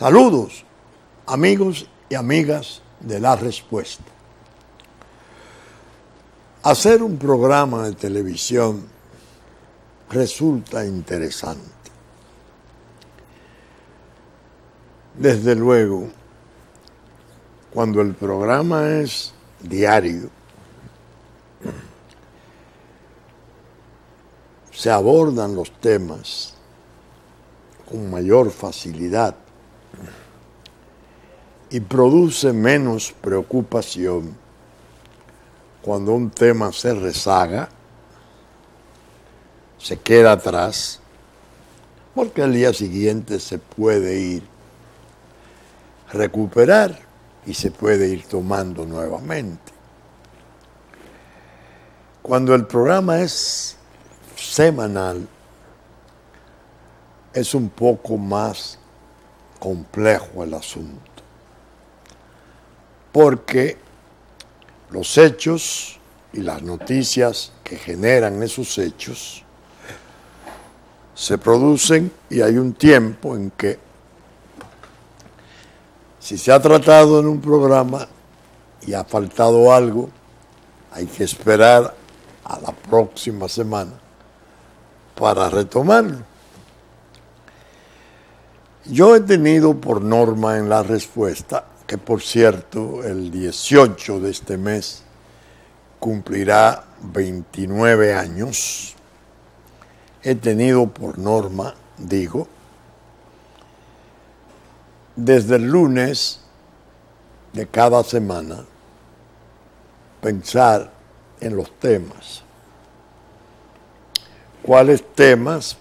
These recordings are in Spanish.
Saludos, amigos y amigas de La Respuesta. Hacer un programa de televisión resulta interesante. Desde luego, cuando el programa es diario, se abordan los temas con mayor facilidad y produce menos preocupación cuando un tema se rezaga, se queda atrás, porque al día siguiente se puede ir recuperar y se puede ir tomando nuevamente. Cuando el programa es semanal, es un poco más complejo el asunto, porque los hechos y las noticias que generan esos hechos se producen y hay un tiempo en que, si se ha tratado en un programa y ha faltado algo, hay que esperar a la próxima semana para retomarlo. Yo he tenido por norma en La Respuesta, que por cierto el 18 de este mes cumplirá 29 años, he tenido por norma, digo, desde el lunes de cada semana, pensar en los temas. ¿Cuáles temas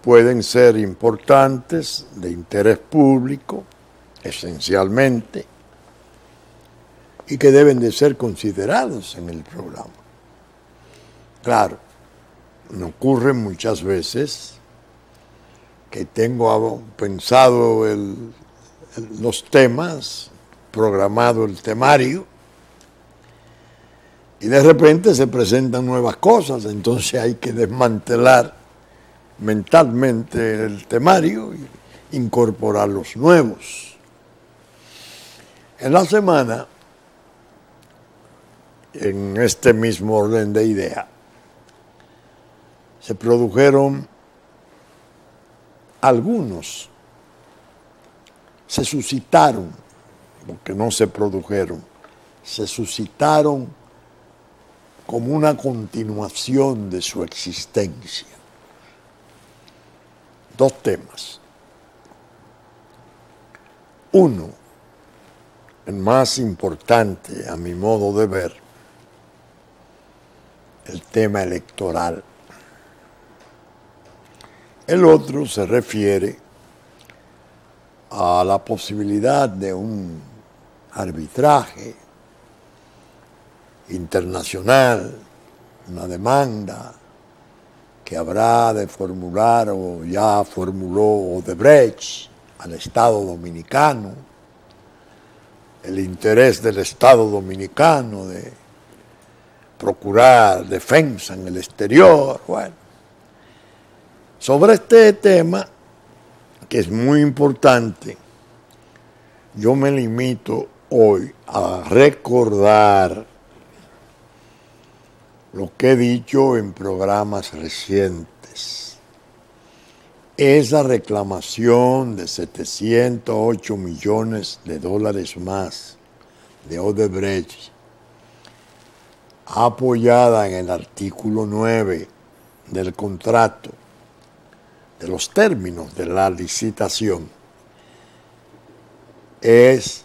pueden ser importantes, de interés público, esencialmente, y que deben de ser considerados en el programa? Claro, me ocurre muchas veces que tengo pensado los temas, programado el temario, y de repente se presentan nuevas cosas, entonces hay que desmantelar mentalmente el temario e incorporar los nuevos. En la semana, en este mismo orden de idea, se produjeron algunos, se suscitaron, porque no se produjeron, se suscitaron como una continuación de su existencia. Dos temas. Uno, el más importante a mi modo de ver, el tema electoral. El otro se refiere a la posibilidad de un arbitraje internacional, una demanda que habrá de formular o ya formuló Odebrecht al Estado Dominicano, el interés del Estado Dominicano de procurar defensa en el exterior. Bueno, sobre este tema, que es muy importante, yo me limito hoy a recordar lo que he dicho en programas recientes. Esa reclamación de 708 millones de dólares más de Odebrecht, apoyada en el artículo 9 del contrato, de los términos de la licitación, es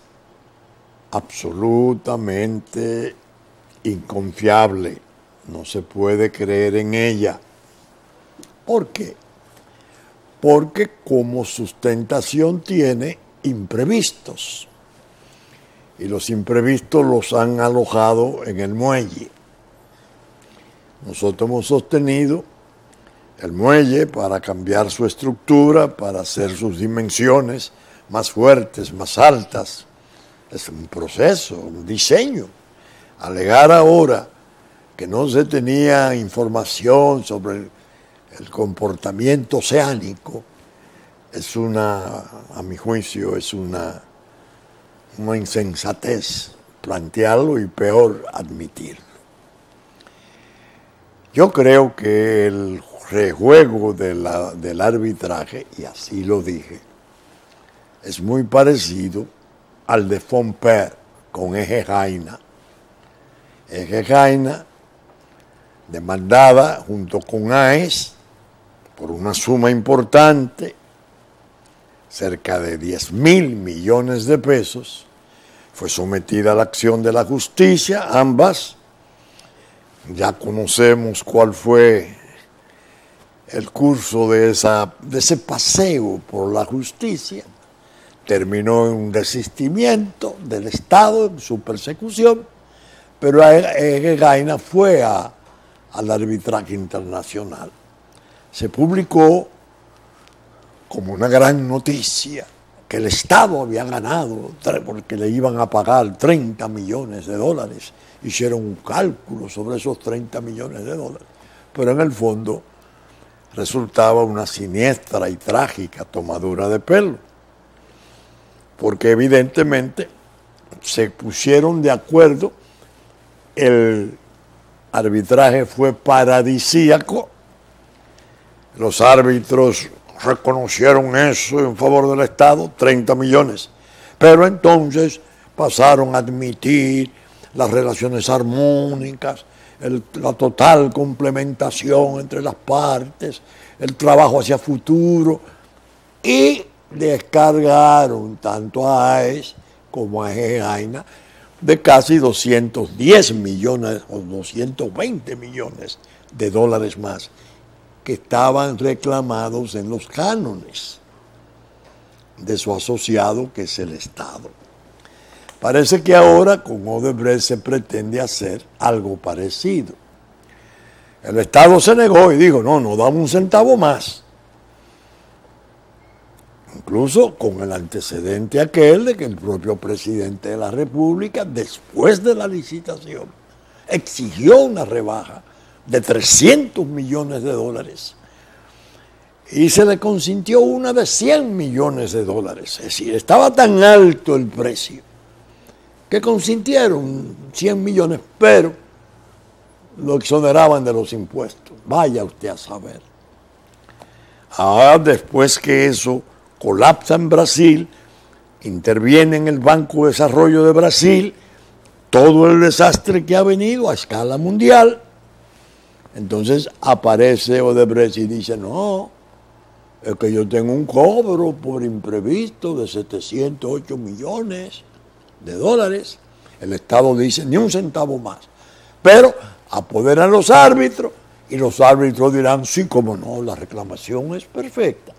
absolutamente inconfiable. No se puede creer en ella. ¿Por qué? Porque como sustentación tiene imprevistos. Y los imprevistos los han alojado en el muelle. Nosotros hemos sostenido el muelle para cambiar su estructura, para hacer sus dimensiones más fuertes, más altas. Es un proceso, un diseño. Alegar ahora que no se tenía información sobre el comportamiento oceánico es a mi juicio, es una insensatez plantearlo y peor admitirlo. Yo creo que el rejuego del arbitraje, y así lo dije, es muy parecido al de Fomper con Eje Jaina. Eje Jaina, demandada junto con AES por una suma importante, cerca de 10.000 millones de pesos, fue sometida a la acción de la justicia, ambas. Ya conocemos cuál fue el curso de ese paseo por la justicia. Terminó en un desistimiento del Estado en su persecución, pero Eje Jaina fue al arbitraje internacional. Se publicó como una gran noticia que el Estado había ganado porque le iban a pagar 30 millones de dólares. Hicieron un cálculo sobre esos 30 millones de dólares. Pero en el fondo resultaba una siniestra y trágica tomadura de pelo. Porque evidentemente se pusieron de acuerdo, el arbitraje fue paradisíaco, los árbitros reconocieron eso en favor del Estado, 30 millones, pero entonces pasaron a admitir las relaciones armónicas, la total complementación entre las partes, el trabajo hacia futuro, y descargaron tanto a AES como a Eje Jaina de casi 210 millones o 220 millones de dólares más que estaban reclamados en los cánones de su asociado, que es el Estado. Parece que ahora con Odebrecht se pretende hacer algo parecido. El Estado se negó y dijo, no damos un centavo más. Incluso con el antecedente aquel de que el propio presidente de la República, después de la licitación, exigió una rebaja de 300 millones de dólares y se le consintió una de 100 millones de dólares. Es decir, estaba tan alto el precio que consintieron 100 millones, pero lo exoneraban de los impuestos. Vaya usted a saber. Ahora, después que eso colapsa en Brasil, interviene en el Banco de Desarrollo de Brasil, todo el desastre que ha venido a escala mundial. Entonces aparece Odebrecht y dice, no, es que yo tengo un cobro por imprevisto de 708 millones de dólares. El Estado dice, ni un centavo más. Pero apoderan los árbitros y los árbitros dirán, sí, cómo no, la reclamación es perfecta.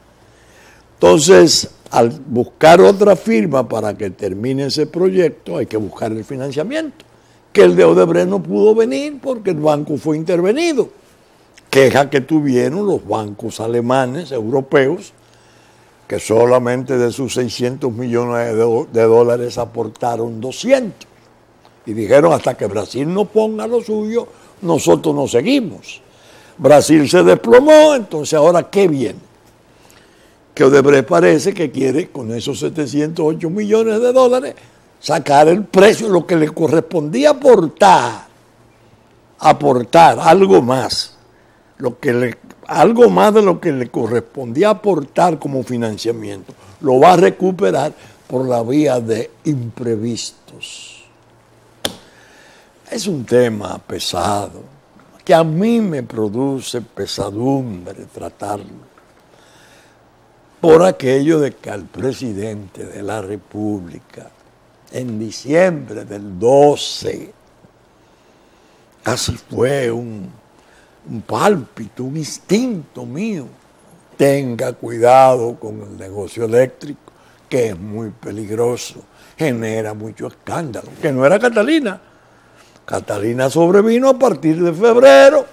Entonces, al buscar otra firma para que termine ese proyecto, hay que buscar el financiamiento, que el de Odebrecht no pudo venir porque el banco fue intervenido. Queja que tuvieron los bancos alemanes, europeos, que solamente de sus 600 millones de dólares aportaron 200. Y dijeron, hasta que Brasil no ponga lo suyo, nosotros no seguimos. Brasil se desplomó, entonces ahora, ¿qué viene? Que Odebrecht parece que quiere, con esos 708 millones de dólares, sacar el precio, lo que le correspondía aportar algo más, algo más de lo que le correspondía aportar como financiamiento, lo va a recuperar por la vía de imprevistos. Es un tema pesado, que a mí me produce pesadumbre tratarlo, por aquello de que al presidente de la República, en diciembre del 12, casi fue un pálpito, un instinto mío. Tenga cuidado con el negocio eléctrico, que es muy peligroso, genera mucho escándalo, que no era Catalina. Catalina sobrevino a partir de febrero,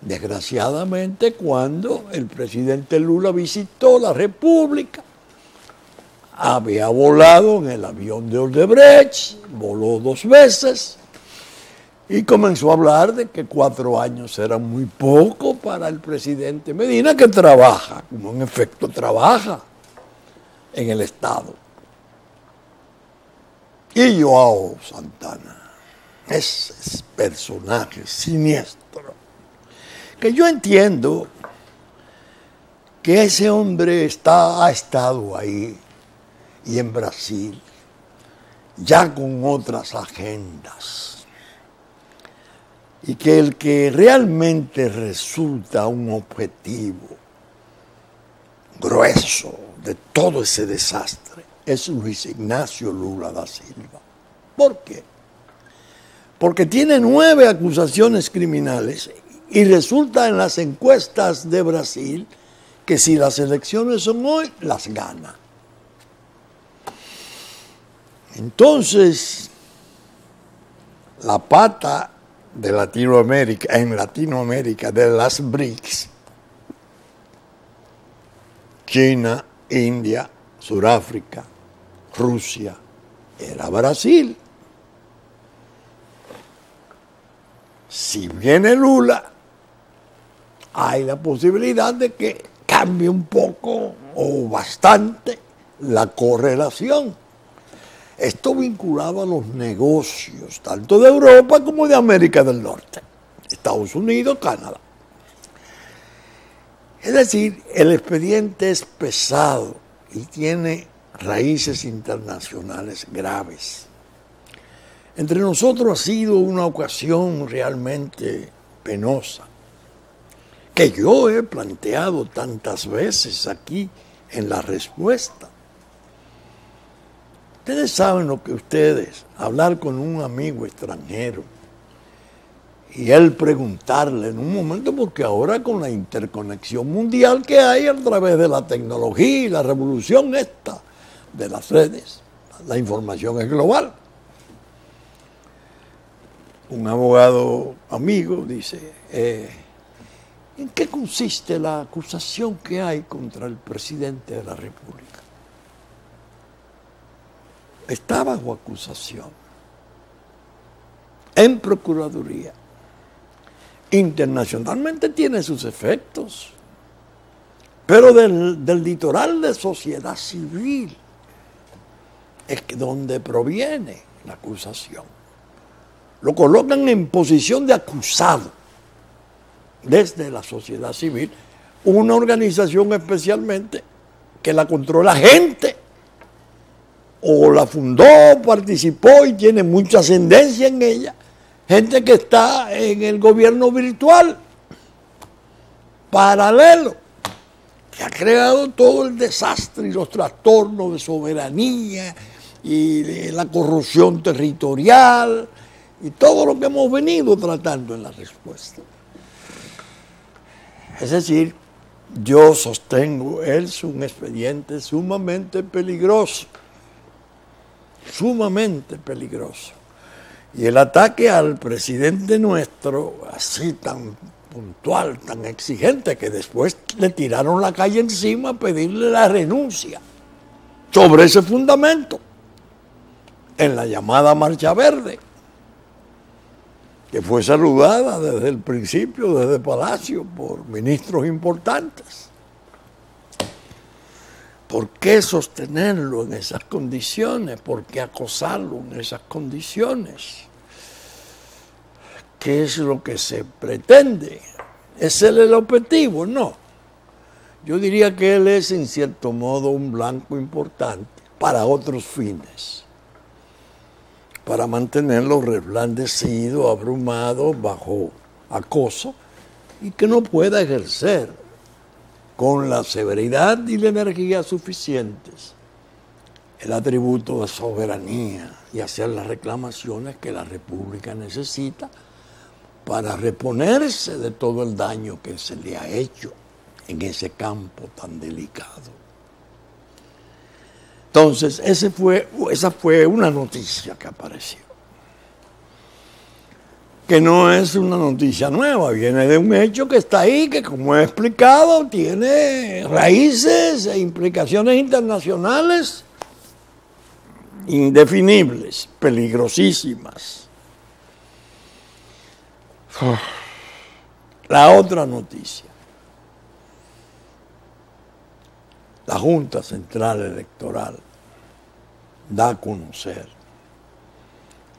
desgraciadamente, cuando el presidente Lula visitó la República. Había volado en el avión de Odebrecht, voló 2 veces, Y comenzó a hablar de que 4 años era muy poco para el presidente Medina, que trabaja, como en efecto trabaja en el Estado. Y Joao Santana, ese personaje siniestro, que yo entiendo que ese hombre ha estado ahí y en Brasil, ya con otras agendas. Y que el que realmente resulta un objetivo grueso de todo ese desastre es Luis Ignacio Lula da Silva. ¿Por qué? Porque tiene 9 acusaciones criminales y resulta en las encuestas de Brasil que si las elecciones son hoy, las gana. Entonces, la pata de Latinoamérica, en Latinoamérica, de las BRICS, China, India, Sudáfrica, Rusia, era Brasil. Si viene Lula, hay la posibilidad de que cambie un poco o bastante la correlación. Esto vinculado a los negocios, tanto de Europa como de América del Norte, Estados Unidos, Canadá. Es decir, el expediente es pesado y tiene raíces internacionales graves. Entre nosotros ha sido una ocasión realmente penosa, que yo he planteado tantas veces aquí en la respuesta. Ustedes saben lo que ustedes, hablar con un amigo extranjero y él preguntarle en un momento, porque ahora con la interconexión mundial que hay a través de la tecnología y la revolución esta de las redes, la información es global. Un abogado amigo dice, ¿en qué consiste la acusación que hay contra el presidente de la República? Está bajo acusación en Procuraduría. Internacionalmente tiene sus efectos, pero del litoral de sociedad civil es donde proviene la acusación. Lo colocan en posición de acusado desde la sociedad civil, una organización especialmente que la controla gente, o la fundó, participó y tiene mucha ascendencia en ella, gente que está en el gobierno virtual, paralelo, que ha creado todo el desastre y los trastornos de soberanía y de la corrupción territorial y todo lo que hemos venido tratando en la respuesta. Es decir, yo sostengo, es un expediente sumamente peligroso. Sumamente peligroso. Y el ataque al presidente nuestro, así tan puntual, tan exigente, que después le tiraron la calle encima a pedirle la renuncia sobre ese fundamento, en la llamada Marcha Verde, que fue saludada desde el principio, desde Palacio, por ministros importantes. ¿Por qué sostenerlo en esas condiciones? ¿Por qué acosarlo en esas condiciones? ¿Qué es lo que se pretende? ¿Es él el objetivo? No. Yo diría que él es, en cierto modo, un blanco importante para otros fines. Para mantenerlo reblandecido, abrumado, bajo acoso, y que no pueda ejercer con la severidad y la energía suficientes el atributo de soberanía y hacer las reclamaciones que la República necesita para reponerse de todo el daño que se le ha hecho en ese campo tan delicado. Entonces, esa fue una noticia que apareció, que no es una noticia nueva, viene de un hecho que está ahí, que como he explicado, tiene raíces e implicaciones internacionales indefinibles, peligrosísimas. La otra noticia. La Junta Central Electoral da a conocer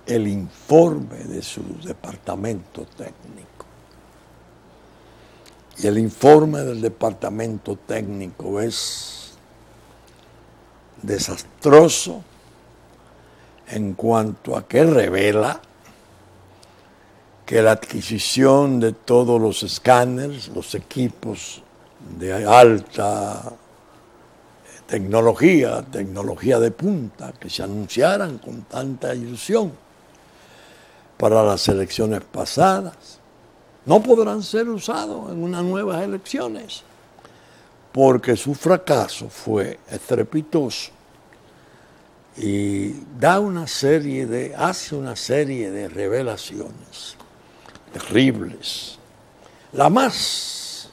el informe de su departamento técnico. Y el informe del departamento técnico es desastroso en cuanto a que revela que la adquisición de todos los escáneres, los equipos de alta tecnología de punta, que se anunciaran con tanta ilusión para las elecciones pasadas, no podrán ser usados en unas nuevas elecciones, porque su fracaso fue estrepitoso y hace una serie de revelaciones terribles. La más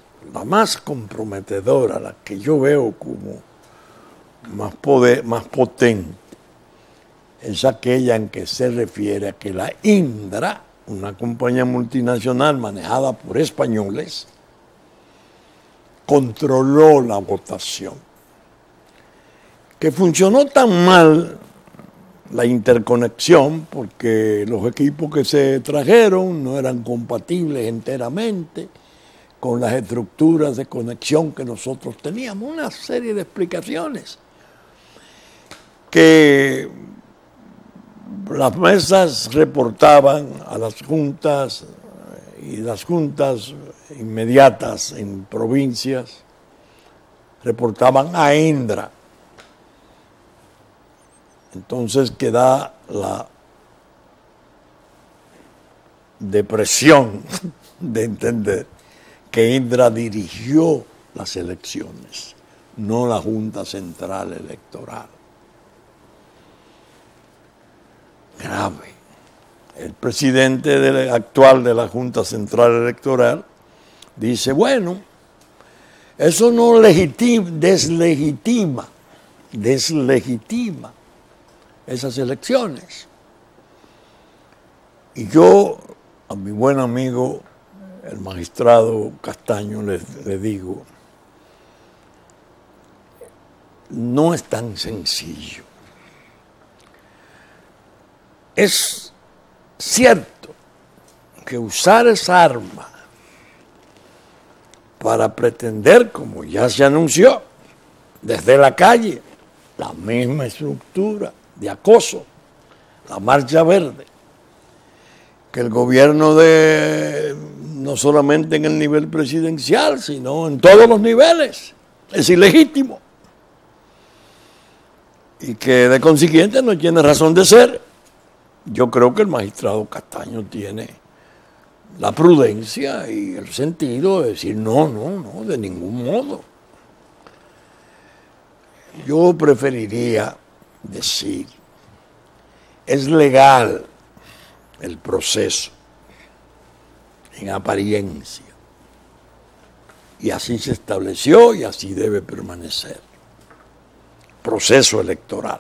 comprometedora, la que yo veo como más potente, es aquella en que se refiere a que la Indra, una compañía multinacional manejada por españoles, controló la votación. Que funcionó tan mal la interconexión porque los equipos que se trajeron no eran compatibles enteramente con las estructuras de conexión que nosotros teníamos. Una serie de explicaciones que las mesas reportaban a las juntas y las juntas inmediatas en provincias reportaban a Indra. Entonces queda la depresión de entender que Indra dirigió las elecciones, no la Junta Central Electoral. Grave. El presidente actual de la Junta Central Electoral dice, bueno, eso no deslegitima esas elecciones. Y yo, a mi buen amigo, el magistrado Castaño, le digo, no es tan sencillo. Es cierto que usar esa arma para pretender, como ya se anunció, desde la calle, la misma estructura de acoso, la Marcha Verde, que el gobierno no solamente en el nivel presidencial, sino en todos los niveles, es ilegítimo. Y que de consiguiente no tiene razón de ser. Yo creo que el magistrado Castaño tiene la prudencia y el sentido de decir no, de ningún modo. Yo preferiría decir, es legal el proceso en apariencia y así se estableció y así debe permanecer. Proceso electoral.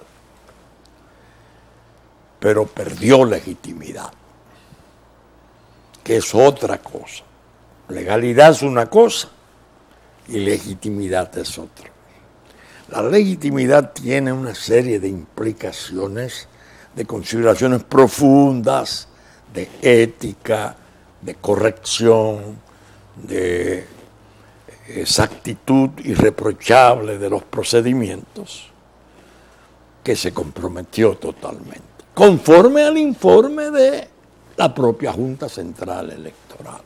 Pero perdió legitimidad, que es otra cosa. Legalidad es una cosa y legitimidad es otra. La legitimidad tiene una serie de implicaciones, de consideraciones profundas, de ética, de corrección, de exactitud irreprochable de los procedimientos, que se comprometió totalmente, conforme al informe de la propia Junta Central Electoral.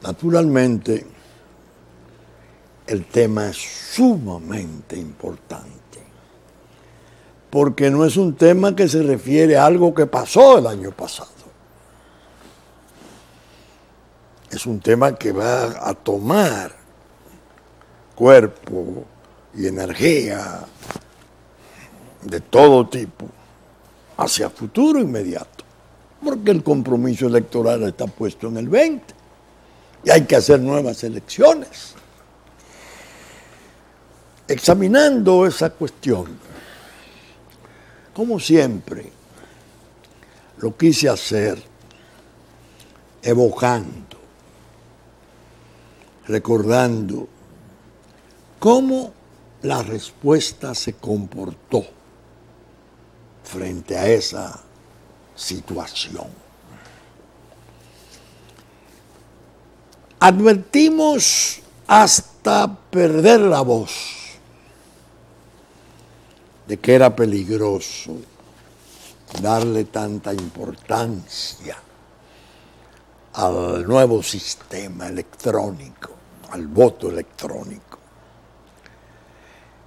Naturalmente, el tema es sumamente importante, porque no es un tema que se refiere a algo que pasó el año pasado. Es un tema que va a tomar cuerpo y energía de todo tipo hacia futuro inmediato, porque el compromiso electoral está puesto en el 20 y hay que hacer nuevas elecciones. Examinando esa cuestión, como siempre, lo quise hacer evocando, recordando cómo la respuesta se comportó frente a esa situación. Advertimos hasta perder la voz de que era peligroso darle tanta importancia al nuevo sistema electrónico, al voto electrónico,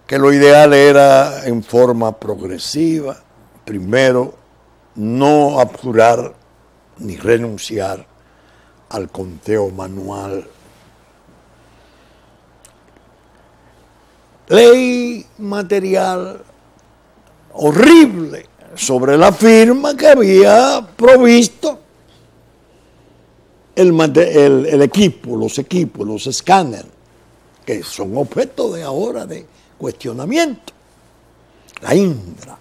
que lo ideal era en forma progresiva, primero no apurar ni renunciar al conteo manual. Ley material horrible sobre la firma que había provisto el equipo, los escáneres, que son objeto de ahora de cuestionamiento, la Indra.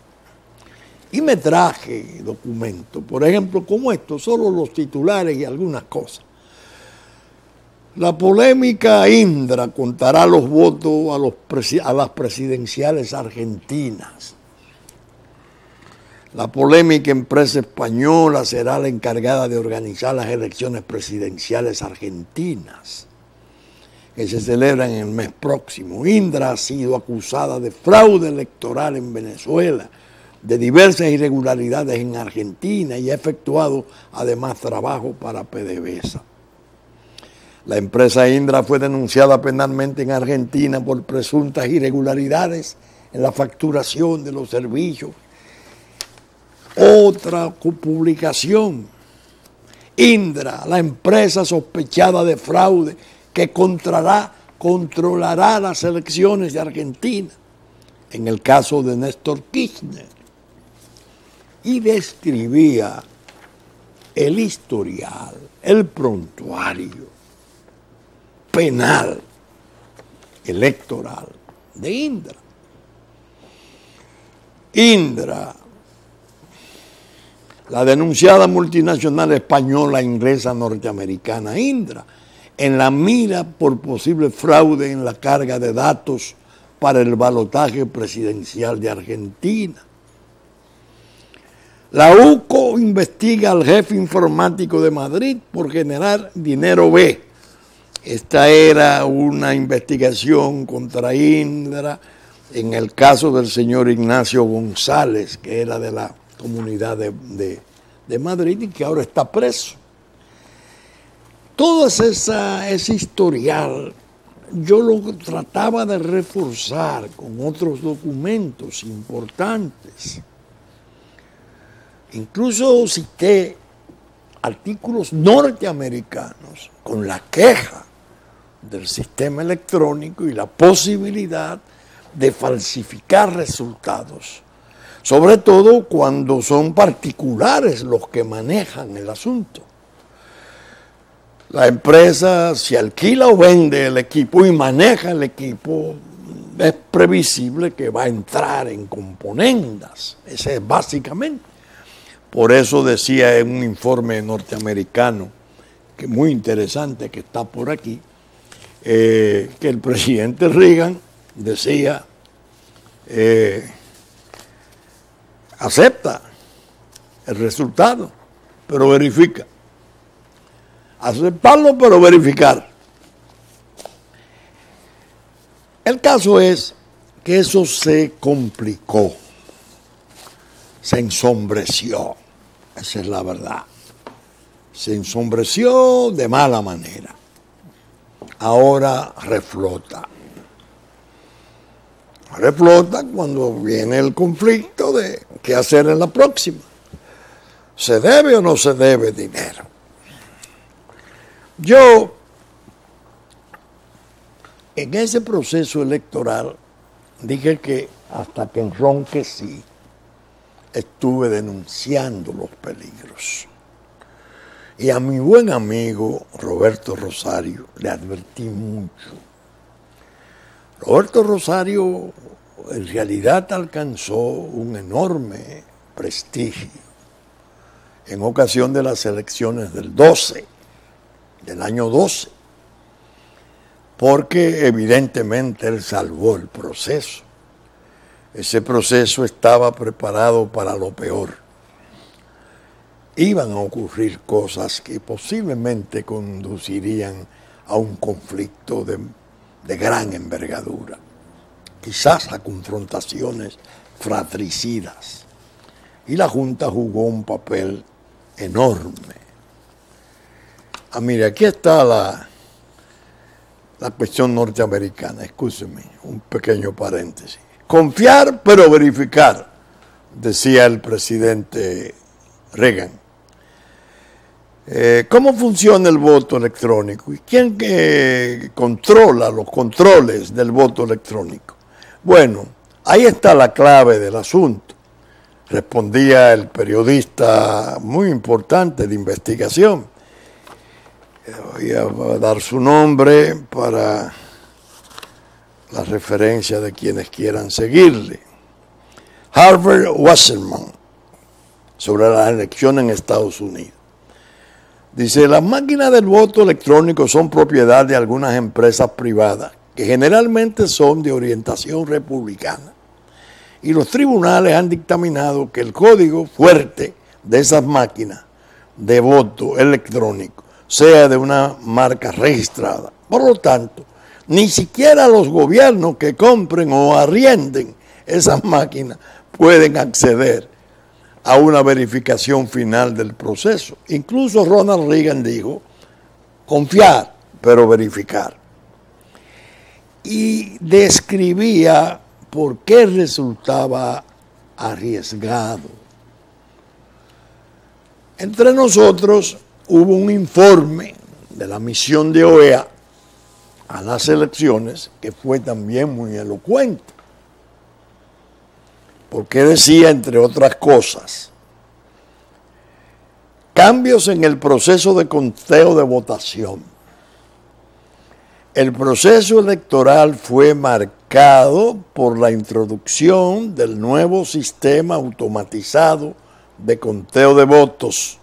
Y me traje documentos, por ejemplo, como estos, solo los titulares y algunas cosas. La polémica Indra contará los votos a las presidenciales argentinas. La polémica empresa española será la encargada de organizar las elecciones presidenciales argentinas, que se celebran en el mes próximo. Indra ha sido acusada de fraude electoral en Venezuela, de diversas irregularidades en Argentina y ha efectuado además trabajo para PDVSA. La empresa Indra fue denunciada penalmente en Argentina por presuntas irregularidades en la facturación de los servicios. Otra publicación, Indra, la empresa sospechada de fraude que controlará las elecciones de Argentina, en el caso de Néstor Kirchner, y describía el historial, el prontuario penal electoral de Indra. Indra, la denunciada multinacional española, inglesa, norteamericana Indra, en la mira por posible fraude en la carga de datos para el balotaje presidencial de Argentina. La UCO investiga al jefe informático de Madrid por generar dinero B. Esta era una investigación contra Indra en el caso del señor Ignacio González, que era de la Comunidad de Madrid y que ahora está preso. Todo ese historial yo lo trataba de reforzar con otros documentos importantes. Incluso cité artículos norteamericanos con la queja del sistema electrónico y la posibilidad de falsificar resultados, sobre todo cuando son particulares los que manejan el asunto. La empresa, si alquila o vende el equipo y maneja el equipo, es previsible que va a entrar en componendas. Ese es básicamente. Por eso decía en un informe norteamericano, que muy interesante, que está por aquí, que el presidente Reagan decía, acepta el resultado, pero verifica. Aceptarlo, pero verificar. El caso es que eso se complicó, se ensombreció, esa es la verdad. Se ensombreció de mala manera. Ahora reflota. Reflota cuando viene el conflicto de qué hacer en la próxima. ¿Se debe o no se debe dinero? Yo, en ese proceso electoral, dije que hasta que enronquecí, estuve denunciando los peligros. Y a mi buen amigo Roberto Rosario le advertí mucho. Roberto Rosario en realidad alcanzó un enorme prestigio en ocasión de las elecciones del año 12, porque evidentemente él salvó el proceso. Ese proceso estaba preparado para lo peor. Iban a ocurrir cosas que posiblemente conducirían a un conflicto de gran envergadura, quizás a confrontaciones fratricidas. Y la Junta jugó un papel enorme. Mire, aquí está la cuestión norteamericana, escúcheme, un pequeño paréntesis. Confiar pero verificar, decía el presidente Reagan. ¿Cómo funciona el voto electrónico? ¿Y quién controla los controles del voto electrónico? Bueno, ahí está la clave del asunto, respondía el periodista muy importante de investigación. Voy a dar su nombre para la referencia de quienes quieran seguirle. Harvard Wasserman, sobre las elecciones en Estados Unidos. Dice, las máquinas del voto electrónico son propiedad de algunas empresas privadas, que generalmente son de orientación republicana. Y los tribunales han dictaminado que el código fuerte de esas máquinas de voto electrónico sea de una marca registrada. Por lo tanto, ni siquiera los gobiernos que compren o arrienden esas máquinas pueden acceder a una verificación final del proceso. Incluso Ronald Reagan dijo, confiar, pero verificar. Y describía por qué resultaba arriesgado. Entre nosotros hubo un informe de la misión de OEA a las elecciones que fue también muy elocuente, porque decía, entre otras cosas, cambios en el proceso de conteo de votación. El proceso electoral fue marcado por la introducción del nuevo sistema automatizado de conteo de votos,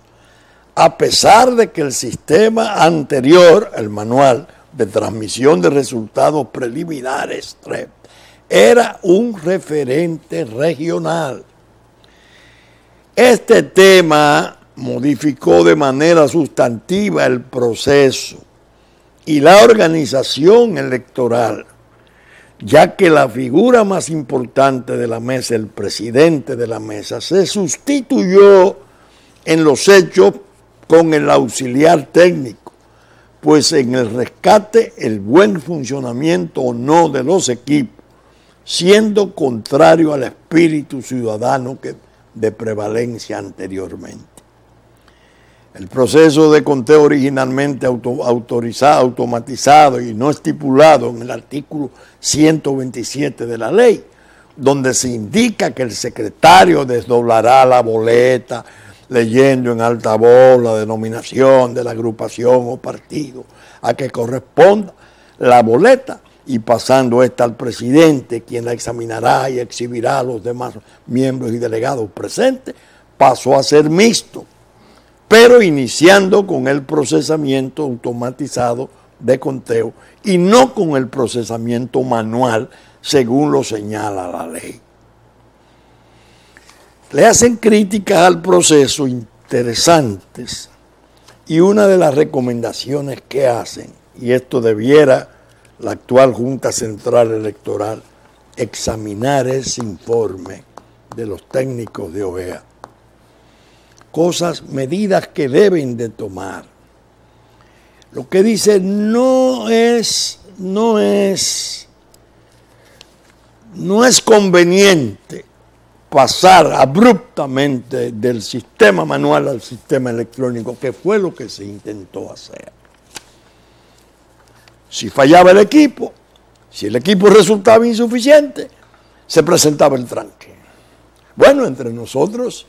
a pesar de que el sistema anterior, el manual de transmisión de resultados preliminares, TREP, era un referente regional. Este tema modificó de manera sustantiva el proceso y la organización electoral, ya que la figura más importante de la mesa, el presidente de la mesa, se sustituyó en los hechos con el auxiliar técnico, pues en el rescate el buen funcionamiento o no de los equipos, siendo contrario al espíritu ciudadano de prevalencia anteriormente. El proceso de conteo originalmente automatizado y no estipulado en el artículo 127 de la ley, donde se indica que el secretario desdoblará la boleta leyendo en alta voz la denominación de la agrupación o partido a que corresponda la boleta, y pasando esta al presidente, quien la examinará y exhibirá a los demás miembros y delegados presentes, pasó a ser mixto, pero iniciando con el procesamiento automatizado de conteo y no con el procesamiento manual, según lo señala la ley. Le hacen críticas al proceso interesantes, y una de las recomendaciones que hacen, y esto debiera la actual Junta Central Electoral examinar ese informe de los técnicos de OEA, medidas que deben de tomar. Lo que dice no es conveniente pasar abruptamente del sistema manual al sistema electrónico, que fue lo que se intentó hacer. Si fallaba el equipo, si el equipo resultaba insuficiente, se presentaba el tranque. Bueno, entre nosotros,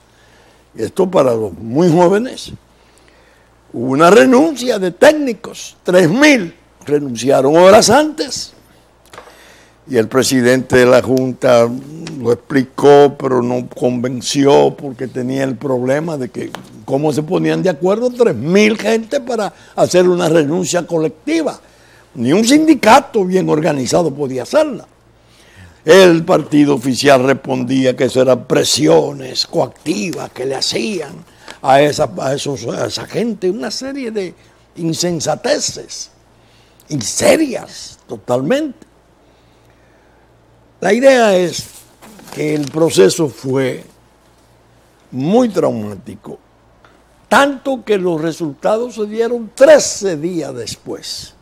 esto para los muy jóvenes, hubo una renuncia de técnicos, 3.000 renunciaron horas antes. Y el presidente de la Junta lo explicó, pero no convenció porque tenía el problema de que cómo se ponían de acuerdo 3.000 gente para hacer una renuncia colectiva. Ni un sindicato bien organizado podía hacerla. El partido oficial respondía que eso eran presiones coactivas que le hacían a esa gente, una serie de insensateces, inserias totalmente. La idea es que el proceso fue muy traumático, tanto que los resultados se dieron 13 días después,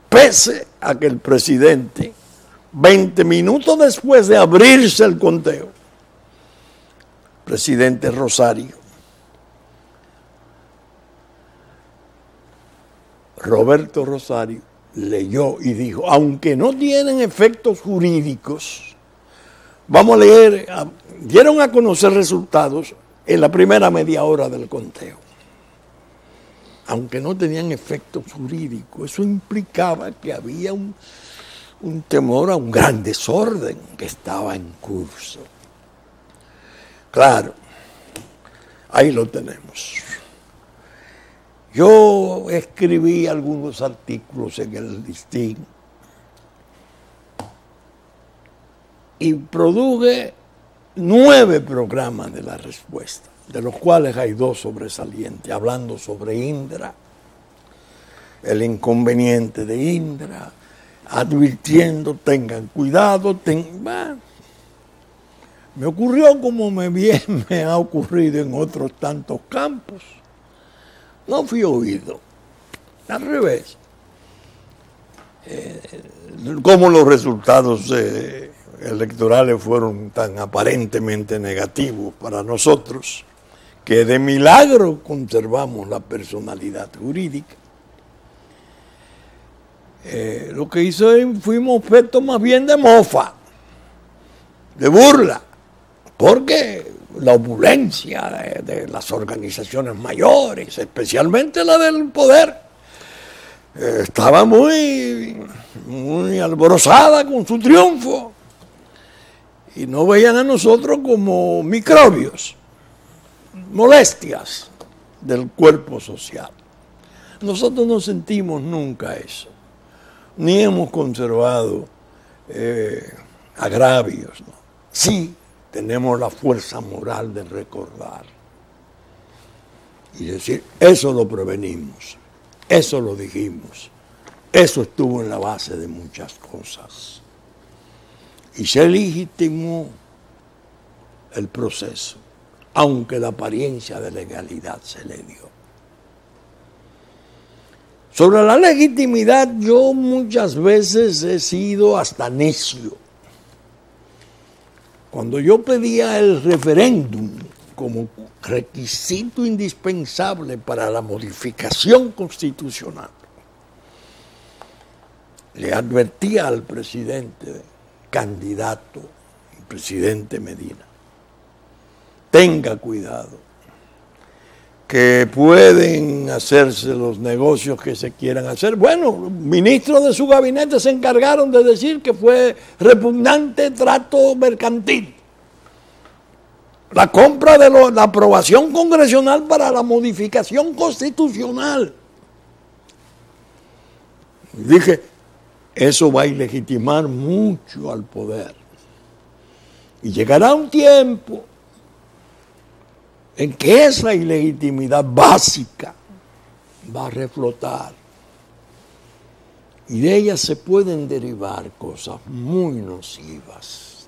pese a que el presidente, 20 minutos después de abrirse el conteo, presidente Roberto Rosario, leyó y dijo, aunque no tienen efectos jurídicos, vamos a leer, dieron a conocer resultados en la primera media hora del conteo. Aunque no tenían efectos jurídicos, eso implicaba que había un temor a un gran desorden que estaba en curso. Claro, ahí lo tenemos. Yo escribí algunos artículos en el Listín y produje 9 programas de La Respuesta, de los cuales hay 2 sobresalientes, hablando sobre Indra, el inconveniente de Indra, advirtiendo, tengan cuidado, me ocurrió como me ha ocurrido en otros tantos campos. No fui oído, al revés. Como los resultados electorales fueron tan aparentemente negativos para nosotros, que de milagro conservamos la personalidad jurídica. Lo que hizo fuimos objeto más bien de mofa, de burla, porque la opulencia de las organizaciones mayores, especialmente la del poder, estaba muy alborozada con su triunfo y no veían a nosotros como microbios, molestias del cuerpo social. Nosotros no sentimos nunca eso, ni hemos conservado agravios, ¿no? Sí, tenemos la fuerza moral de recordar y decir, eso lo prevenimos, eso lo dijimos, eso estuvo en la base de muchas cosas. Y se legitimó el proceso, aunque la apariencia de legalidad se le dio. Sobre la legitimidad, yo muchas veces he sido hasta necio. Cuando yo pedía el referéndum como requisito indispensable para la modificación constitucional, le advertía al presidente candidato, el presidente Medina, tenga cuidado, que pueden hacerse los negocios que se quieran hacer. Bueno, ministros de su gabinete se encargaron de decir que fue repugnante trato mercantil. La compra de la aprobación congresional para la modificación constitucional. Dije, eso va a ilegitimar mucho al poder. Y llegará un tiempo en que esa ilegitimidad básica va a reflotar y de ella se pueden derivar cosas muy nocivas.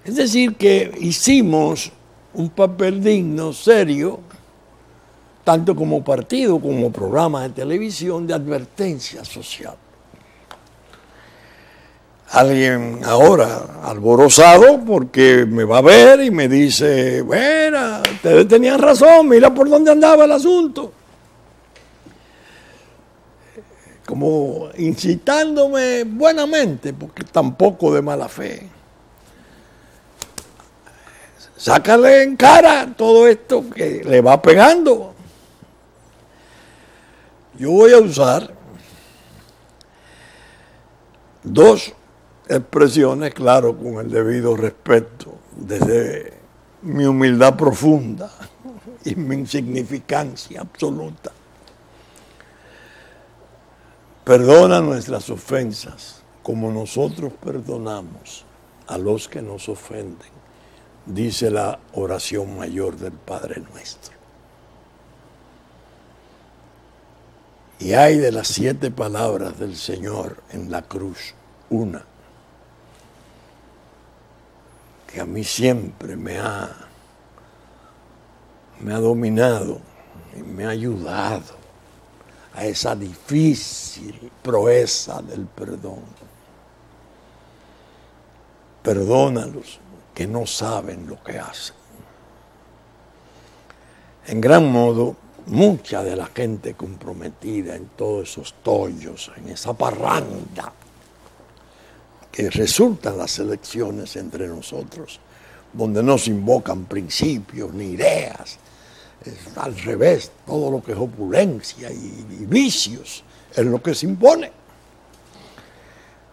Es decir, que hicimos un papel digno, serio, tanto como partido como programa de televisión de advertencia social. Alguien ahora alborozado porque me va a ver y me dice, bueno, ustedes tenían razón, mira por dónde andaba el asunto. Como incitándome buenamente, porque tampoco de mala fe. Sácale en cara todo esto que le va pegando. Yo voy a usar 2 expresiones, claro, con el debido respeto, desde mi humildad profunda y mi insignificancia absoluta. Perdona nuestras ofensas como nosotros perdonamos a los que nos ofenden, dice la oración mayor del Padre Nuestro. Y hay de las 7 palabras del Señor en la cruz, una que a mí siempre me ha dominado y me ha ayudado a esa difícil proeza del perdón. Perdónalos que no saben lo que hacen. En gran modo, mucha de la gente comprometida en todos esos tollos, en esa parranda que resultan las elecciones entre nosotros, donde no se invocan principios ni ideas, es al revés, todo lo que es opulencia y vicios es lo que se impone.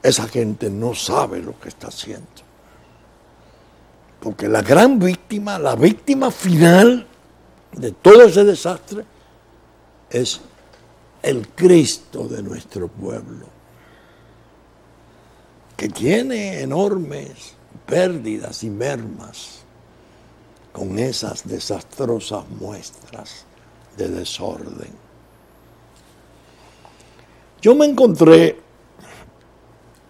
Esa gente no sabe lo que está haciendo. Porque la gran víctima, la víctima final de todo ese desastre es el Cristo de nuestro pueblo, que tiene enormes pérdidas y mermas con esas desastrosas muestras de desorden. Yo me encontré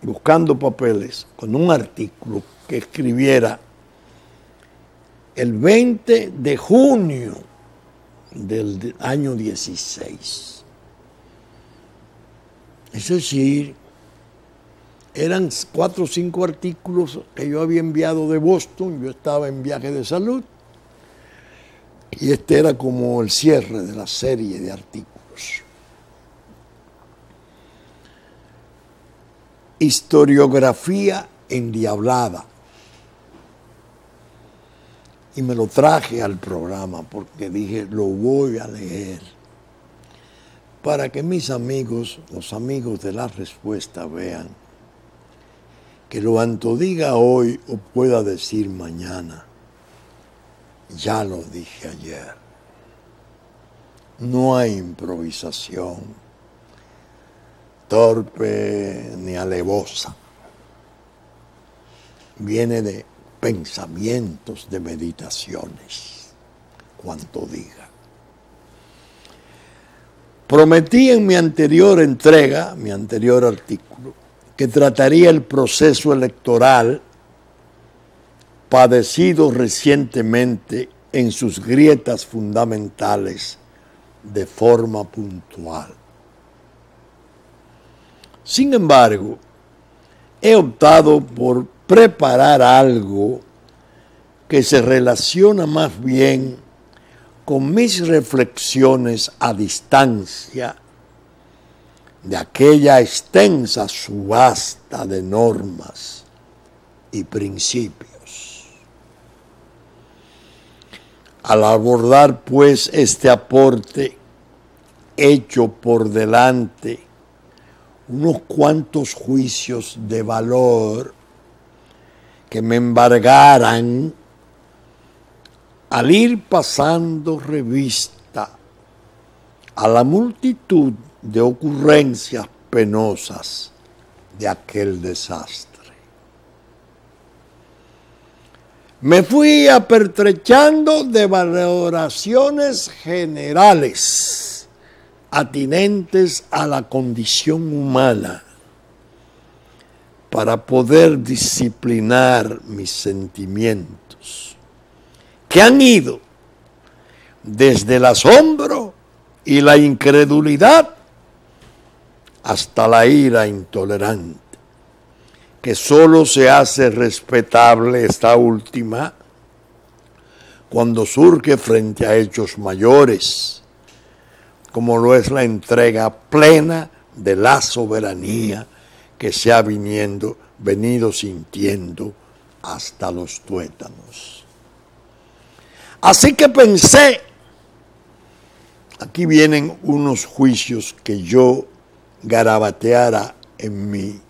buscando papeles con un artículo que escribiera el 20 de junio del año 16. Es decir, eran 4 o 5 artículos que yo había enviado de Boston. Yo estaba en viaje de salud y este era como el cierre de la serie de artículos. Historiografía endiablada. Y me lo traje al programa porque dije, lo voy a leer para que mis amigos, los amigos de La Respuesta, vean que lo Anto diga hoy o pueda decir mañana, ya lo dije ayer. No hay improvisación torpe ni alevosa. Viene de pensamientos, de meditaciones, cuanto diga. Prometí en mi anterior entrega, mi anterior artículo, que trataría el proceso electoral padecido recientemente en sus grietas fundamentales de forma puntual. Sin embargo, he optado por preparar algo que se relaciona más bien con mis reflexiones a distancia de aquella extensa subasta de normas y principios. Al abordar, pues, este aporte hecho por delante unos cuantos juicios de valor que me embargaran al ir pasando revista a la multitud de ocurrencias penosas de aquel desastre. Me fui apertrechando de valoraciones generales atinentes a la condición humana para poder disciplinar mis sentimientos, que han ido desde el asombro y la incredulidad hasta la ira intolerante, que solo se hace respetable esta última cuando surge frente a hechos mayores, como lo es la entrega plena de la soberanía que se ha venido sintiendo hasta los tuétanos. Así que pensé, aquí vienen unos juicios que yo garabateara en mi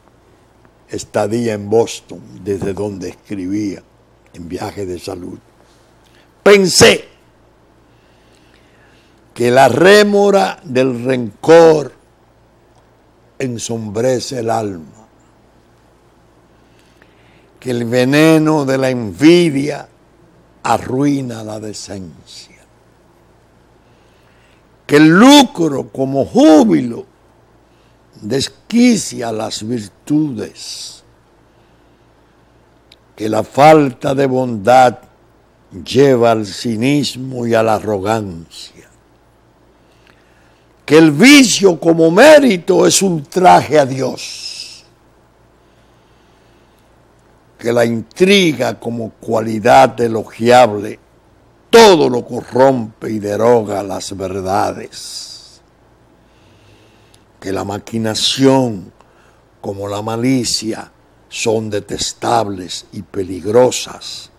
estadía en Boston, desde donde escribía en viaje de salud. pensé que la rémora del rencor ensombrece el alma, que el veneno de la envidia arruina la decencia, que el lucro como júbilo desquicia las virtudes, que la falta de bondad lleva al cinismo y a la arrogancia, que el vicio como mérito es ultraje a Dios, que la intriga como cualidad elogiable todo lo corrompe y deroga las verdades, que la maquinación como la malicia son detestables y peligrosas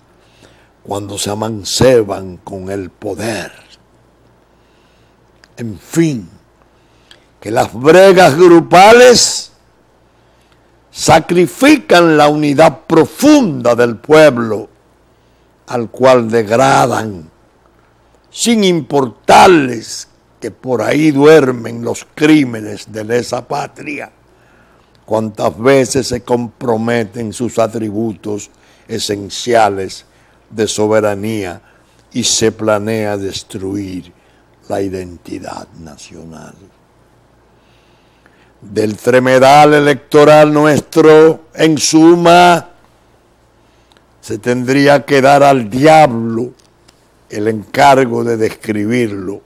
cuando se amanceban con el poder. En fin, que las bregas grupales sacrifican la unidad profunda del pueblo, al cual degradan, sin importarles que por ahí duermen los crímenes de lesa patria, cuantas veces se comprometen sus atributos esenciales de soberanía y se planea destruir la identidad nacional. Del tremedal electoral nuestro, en suma, se tendría que dar al diablo el encargo de describirlo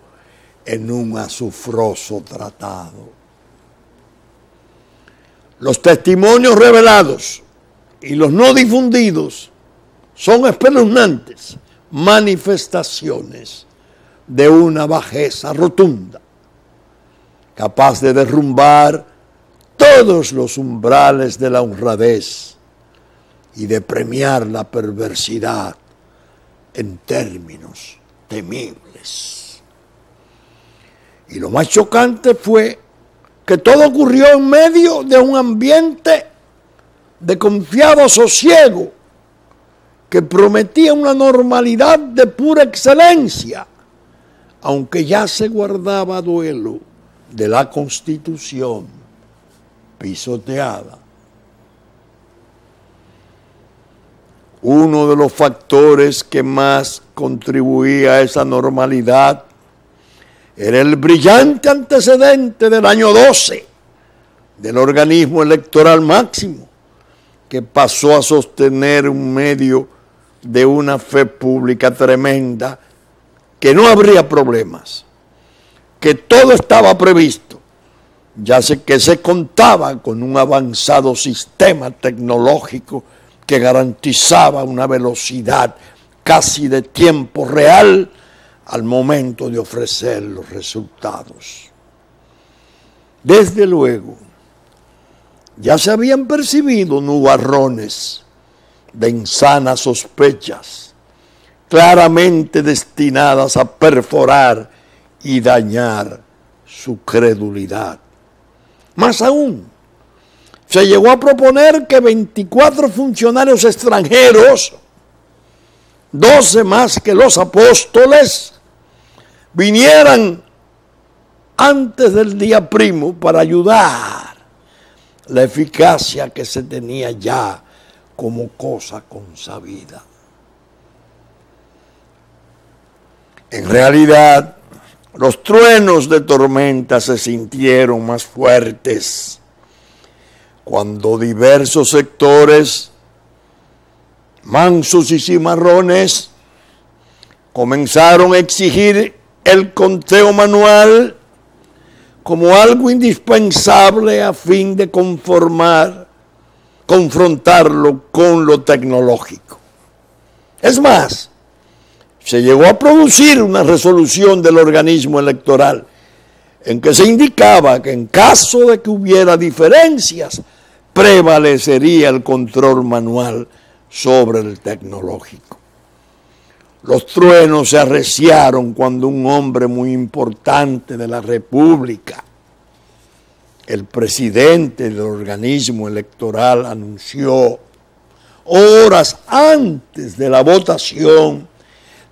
en un azufroso tratado. Los testimonios revelados y los no difundidos son espeluznantes manifestaciones de una bajeza rotunda, capaz de derrumbar todos los umbrales de la honradez y de premiar la perversidad en términos temibles. Y lo más chocante fue que todo ocurrió en medio de un ambiente de confiado sosiego que prometía una normalidad de pura excelencia, aunque ya se guardaba duelo de la Constitución pisoteada. Uno de los factores que más contribuía a esa normalidad era el brillante antecedente del año 12 del organismo electoral máximo, que pasó a sostener un medio de una fe pública tremenda, que no habría problemas, que todo estaba previsto, ya que se contaba con un avanzado sistema tecnológico que garantizaba una velocidad casi de tiempo real al momento de ofrecer los resultados. Desde luego, ya se habían percibido nubarrones de insanas sospechas, claramente destinadas a perforar y dañar su credulidad. Más aún, se llegó a proponer que 24 funcionarios extranjeros, 12 más que los apóstoles, vinieran antes del día primo para ayudar la eficacia que se tenía ya como cosa consabida. En realidad, los truenos de tormenta se sintieron más fuertes cuando diversos sectores, mansos y cimarrones, comenzaron a exigir el conteo manual como algo indispensable a fin de confrontarlo con lo tecnológico. Es más, se llegó a producir una resolución del organismo electoral en que se indicaba que en caso de que hubiera diferencias, prevalecería el control manual sobre el tecnológico. Los truenos se arreciaron cuando un hombre muy importante de la República, el presidente del organismo electoral, anunció horas antes de la votación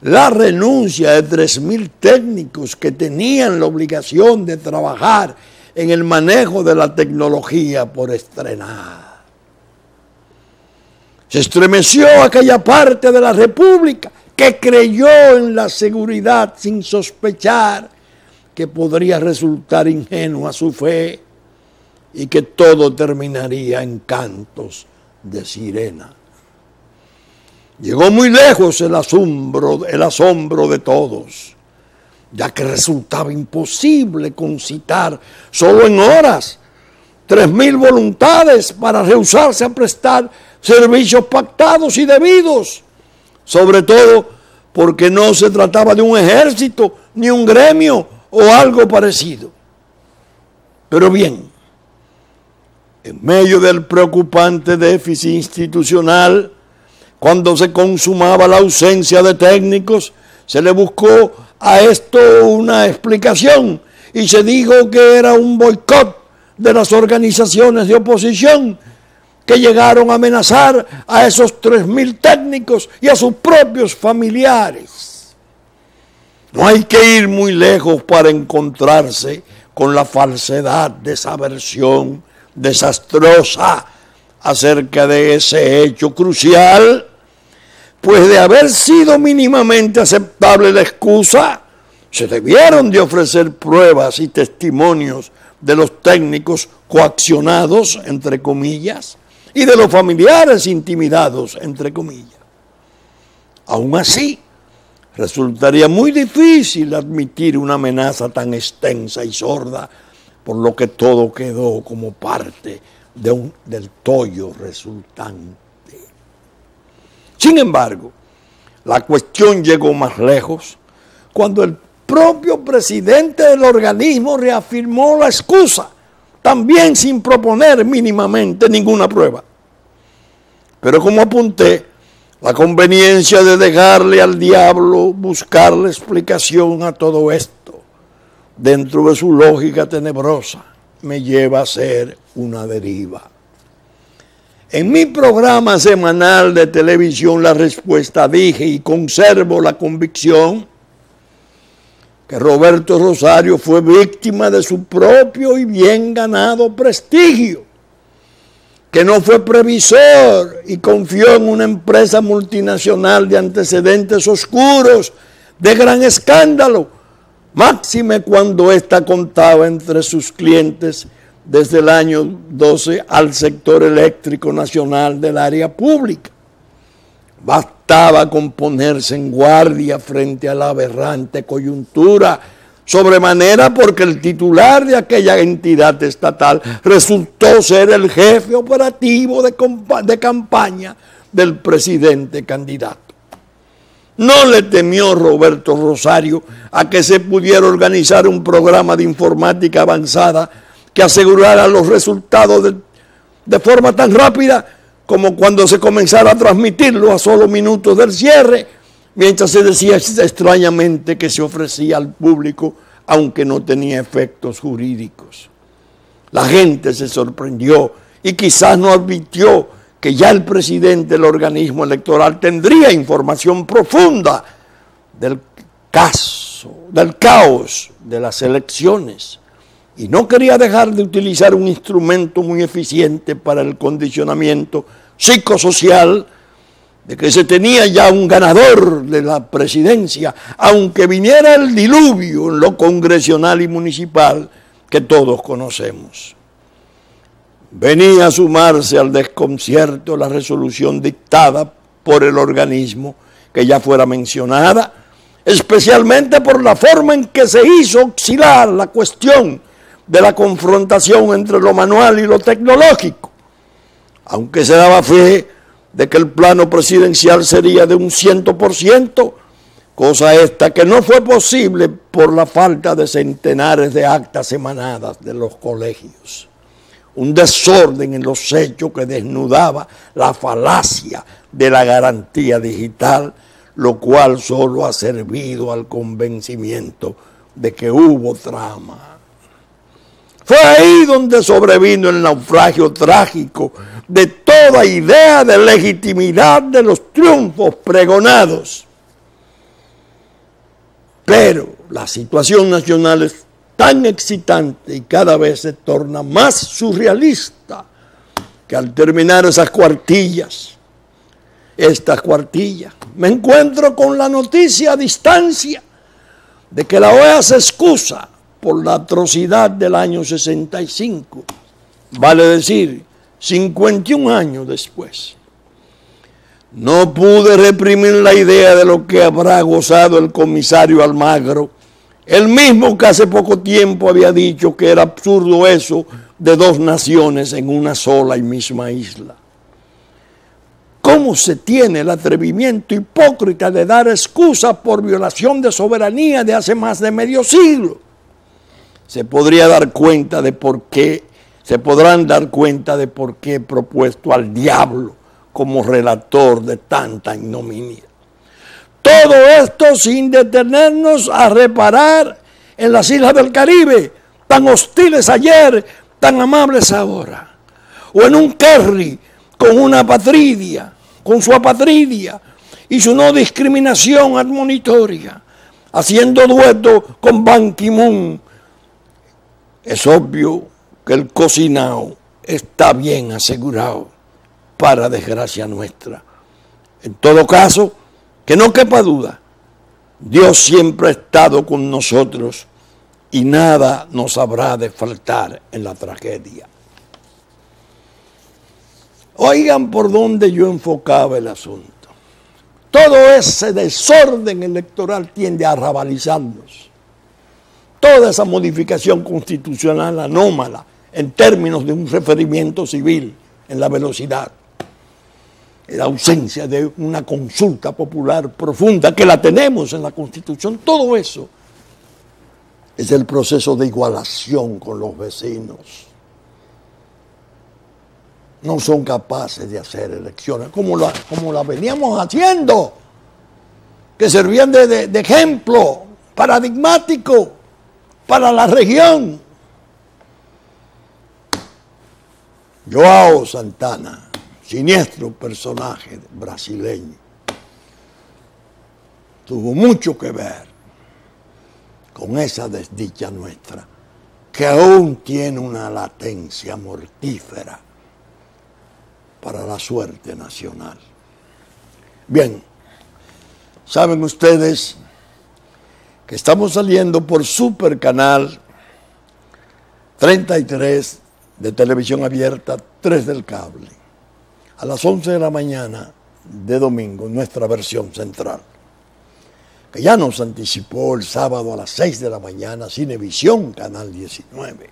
la renuncia de 3.000 técnicos que tenían la obligación de trabajar en el manejo de la tecnología por estrenar. Se estremeció aquella parte de la República que creyó en la seguridad sin sospechar que podría resultar ingenua su fe y que todo terminaría en cantos de sirena. Llegó muy lejos el asombro de todos, ya que resultaba imposible concitar solo en horas 3.000 voluntades para rehusarse a prestar servicios pactados y debidos, sobre todo porque no se trataba de un ejército, ni un gremio o algo parecido. Pero bien, en medio del preocupante déficit institucional, cuando se consumaba la ausencia de técnicos, se le buscó a esto una explicación y se dijo que era un boicot de las organizaciones de oposición que llegaron a amenazar a esos 3.000 técnicos y a sus propios familiares. No hay que ir muy lejos para encontrarse con la falsedad de esa versión desastrosa acerca de ese hecho crucial, pues de haber sido mínimamente aceptable la excusa, se debieron de ofrecer pruebas y testimonios de los técnicos coaccionados, entre comillas, y de los familiares intimidados, entre comillas. Aún así, resultaría muy difícil admitir una amenaza tan extensa y sorda, por lo que todo quedó como parte del tollo resultante. Sin embargo, la cuestión llegó más lejos cuando el propio presidente del organismo reafirmó la excusa, también sin proponer mínimamente ninguna prueba. Pero como apunté, la conveniencia de dejarle al diablo buscarle explicación a todo esto, dentro de su lógica tenebrosa, me lleva a ser una deriva. En mi programa semanal de televisión La Respuesta dije y conservo la convicción que Roberto Rosario fue víctima de su propio y bien ganado prestigio, que no fue previsor y confió en una empresa multinacional de antecedentes oscuros, de gran escándalo, máxime cuando ésta contaba entre sus clientes desde el año 12 al sector eléctrico nacional del área pública. Bastaba con ponerse en guardia frente a la aberrante coyuntura, sobremanera porque el titular de aquella entidad estatal resultó ser el jefe operativo de campaña del presidente candidato. No le temió Roberto Rosario a que se pudiera organizar un programa de informática avanzada que asegurara los resultados de forma tan rápida como cuando se comenzara a transmitirlo a solo minutos del cierre, mientras se decía extrañamente que se ofrecía al público, aunque no tenía efectos jurídicos. La gente se sorprendió y quizás no advirtió que ya el presidente del organismo electoral tendría información profunda del caos de las elecciones, y no quería dejar de utilizar un instrumento muy eficiente para el condicionamiento psicosocial de que se tenía ya un ganador de la presidencia, aunque viniera el diluvio en lo congresional y municipal que todos conocemos. Venía a sumarse al desconcierto la resolución dictada por el organismo que ya fuera mencionada, especialmente por la forma en que se hizo oscilar la cuestión de la confrontación entre lo manual y lo tecnológico, aunque se daba fe de que el plano presidencial sería de un 100%, cosa esta que no fue posible por la falta de centenares de actas emanadas de los colegios. Un desorden en los hechos que desnudaba la falacia de la garantía digital, lo cual solo ha servido al convencimiento de que hubo trama. Fue ahí donde sobrevino el naufragio trágico de toda idea de legitimidad de los triunfos pregonados. Pero la situación nacional es tan excitante y cada vez se torna más surrealista que al terminar estas cuartillas, me encuentro con la noticia a distancia de que la OEA se excusa por la atrocidad del año 65, vale decir, 51 años después. No pude reprimir la idea de lo que habrá gozado el comisario Almagro, el mismo que hace poco tiempo había dicho que era absurdo eso de dos naciones en una sola y misma isla. ¿Cómo se tiene el atrevimiento hipócrita de dar excusas por violación de soberanía de hace más de medio siglo? Se podrán dar cuenta de por qué he propuesto al diablo como relator de tanta ignominia. Todo esto sin detenernos a reparar en las islas del Caribe, tan hostiles ayer, tan amables ahora. O en un Kerry con su apatridia y su no discriminación admonitoria, haciendo dueto con Ban Ki-moon. Es obvio que el cocinado está bien asegurado, para desgracia nuestra. En todo caso, que no quepa duda, Dios siempre ha estado con nosotros y nada nos habrá de faltar en la tragedia. Oigan por dónde yo enfocaba el asunto. Todo ese desorden electoral tiende a rabalizarnos. Toda esa modificación constitucional anómala en términos de un referimiento civil en la velocidad, en la ausencia de una consulta popular profunda que la tenemos en la Constitución, todo eso es el proceso de igualación con los vecinos. No son capaces de hacer elecciones como la veníamos haciendo, que servían de ejemplo paradigmático para la región. Joao Santana, siniestro personaje brasileño, tuvo mucho que ver con esa desdicha nuestra, que aún tiene una latencia mortífera para la suerte nacional. Bien, saben ustedes que estamos saliendo por Super Canal 33 de televisión abierta, 3 del cable, a las 11 de la mañana de domingo, nuestra versión central, que ya nos anticipó el sábado a las 6 de la mañana, Cinevisión, Canal 19,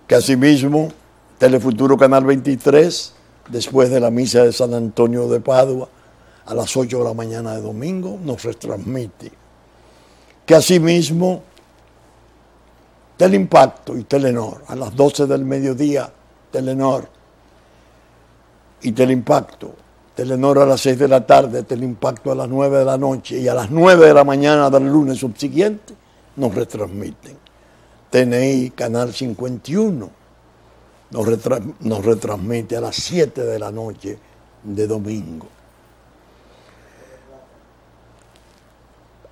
que asimismo Telefuturo, Canal 23, después de la misa de San Antonio de Padua, a las 8 de la mañana de domingo, nos retransmite, que asimismo Teleimpacto y Telenor, a las 12 del mediodía, Telenor y Teleimpacto, Telenor a las 6 de la tarde, Teleimpacto a las 9 de la noche y a las 9 de la mañana del lunes subsiguiente nos retransmiten. TNI, Canal 51, nos retransmite a las 7 de la noche de domingo.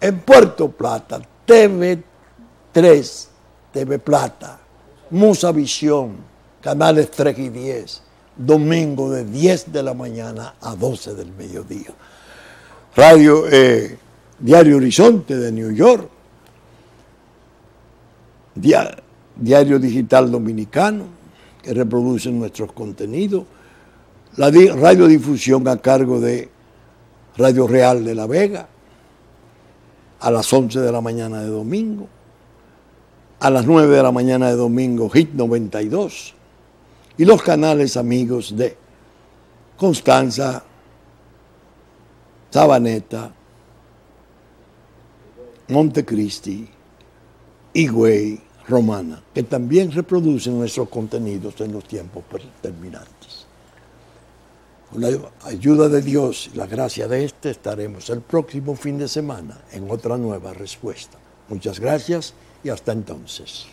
En Puerto Plata, TV3, TV Plata, Musavisión, canales 3 y 10, domingo de 10 de la mañana a 12 del mediodía. Diario Horizonte de New York, Diario Digital Dominicano, que reproduce nuestros contenidos, la radiodifusión a cargo de Radio Real de La Vega, a las 11 de la mañana de domingo, a las 9 de la mañana de domingo, Hit 92, y los canales amigos de Constanza, Sabaneta, Montecristi, Higüey, Romana, que también reproducen nuestros contenidos en los tiempos terminantes. Con la ayuda de Dios y la gracia de estaremos el próximo fin de semana en otra nueva respuesta. Muchas gracias y hasta entonces.